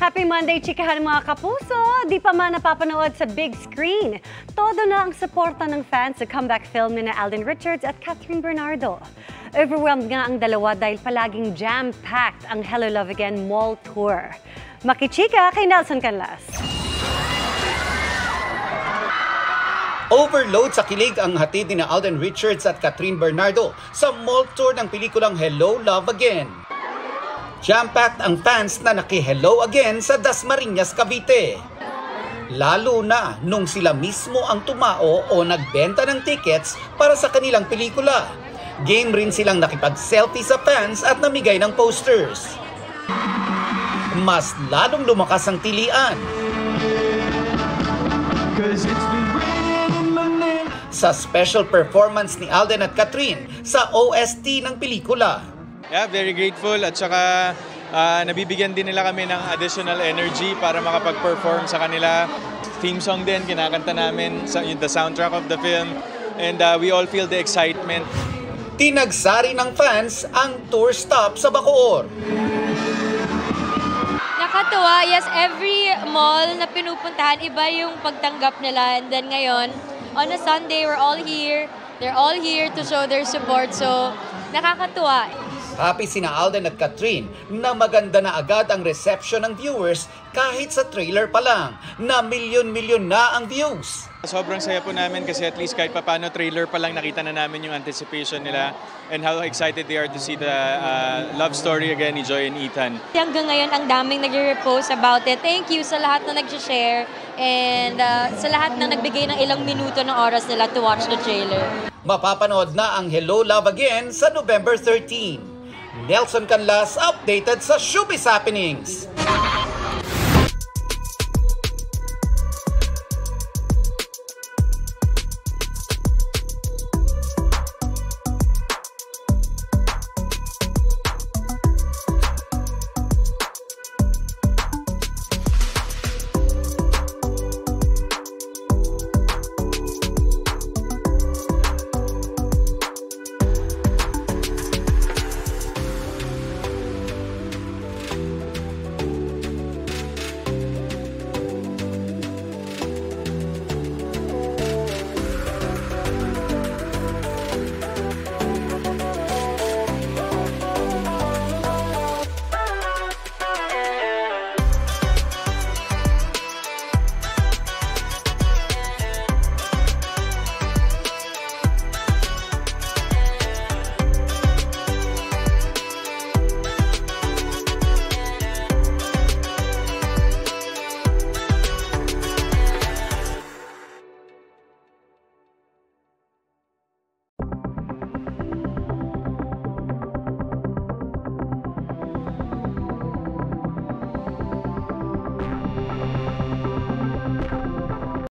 Happy Monday, chikahan mga kapuso! Di pa man napapanood sa big screen. Todo na ang suporta ng fans sa comeback film ni Alden Richards at Catherine Bernardo. Overwhelmed nga ang dalawa dahil palaging jam-packed ang Hello Love Again mall tour. Makichika kay Nelson Canlas. Overload sa kilig ang hatid ni Alden Richards at Catherine Bernardo sa mall tour ng pelikulang Hello Love Again. Jam-packed ang fans na naki-hello again sa Dasmariñas, Cavite. Lalo na nung sila mismo ang tumao o nagbenta ng tickets para sa kanilang pelikula. Game rin silang nakipag-selfie sa fans at namigay ng posters. Mas lalong lumakas ang tilian. Sa special performance ni Alden at Catherine sa OST ng pelikula. Yeah, very grateful at saka nabibigyan din nila kami ng additional energy para makapag-perform sa kanila. Theme song din, kinakanta namin sa the soundtrack of the film and we all feel the excitement. Tinagsari ng fans ang tour stop sa Bacoor. Nakatuwa, yes, every mall na pinupuntahan, iba yung pagtanggap nila. And then ngayon, on a Sunday, we're all here. They're all here to show their support. So, nakakatuwa. Happy sina Alden at Catherine na maganda na agad ang reception ng viewers kahit sa trailer pa lang na milyon-milyon na ang views. Sobrang saya po namin kasi at least kahit papano trailer pa lang nakita na namin yung anticipation nila and how excited they are to see the love story again ni Joy and Ethan. Hanggang ngayon, ang daming nag-repost about it. Thank you sa lahat na nag-share and sa lahat na nagbigay ng ilang minuto ng oras nila to watch the trailer. Mapapanood na ang Hello Love Again sa November 13. Nelson Canlas updated sa Showbiz Happenings.